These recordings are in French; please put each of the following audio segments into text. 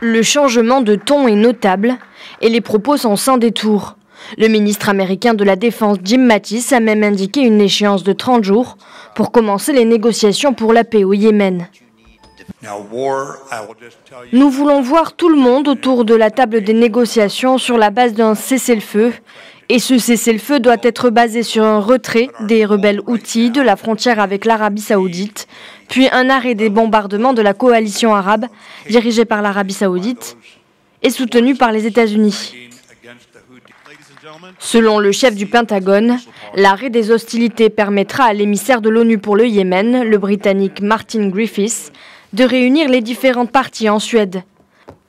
Le changement de ton est notable et les propos sont sans détour. Le ministre américain de la Défense Jim Mattis a même indiqué une échéance de 30 jours pour commencer les négociations pour la paix au Yémen. Nous voulons voir tout le monde autour de la table des négociations sur la base d'un cessez-le-feu. Et ce cessez-le-feu doit être basé sur un retrait des rebelles Houthis de la frontière avec l'Arabie saoudite, puis un arrêt des bombardements de la coalition arabe dirigée par l'Arabie saoudite et soutenue par les États-Unis. Selon le chef du Pentagone, l'arrêt des hostilités permettra à l'émissaire de l'ONU pour le Yémen, le Britannique Martin Griffiths, de réunir les différentes parties en Suède.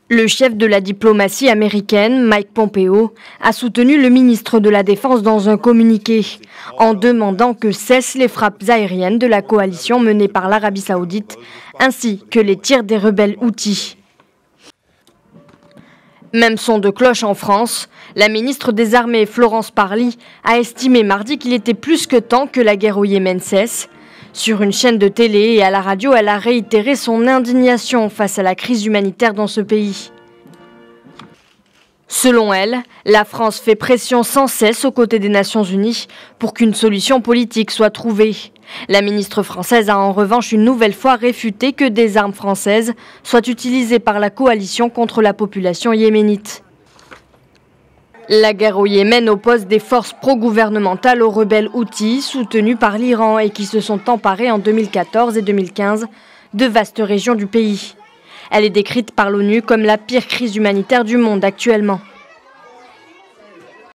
Le chef de la diplomatie américaine, Mike Pompeo, a soutenu le ministre de la Défense dans un communiqué, en demandant que cessent les frappes aériennes de la coalition menée par l'Arabie saoudite, ainsi que les tirs des rebelles Houthis. Même son de cloche en France, la ministre des Armées Florence Parly a estimé mardi qu'il était plus que temps que la guerre au Yémen cesse. Sur une chaîne de télé et à la radio, elle a réitéré son indignation face à la crise humanitaire dans ce pays. Selon elle, la France fait pression sans cesse aux côtés des Nations Unies pour qu'une solution politique soit trouvée. La ministre française a en revanche une nouvelle fois réfuté que des armes françaises soient utilisées par la coalition contre la population yéménite. La guerre au Yémen oppose des forces pro-gouvernementales aux rebelles Houthis soutenus par l'Iran et qui se sont emparés en 2014 et 2015 de vastes régions du pays. Elle est décrite par l'ONU comme la pire crise humanitaire du monde actuellement.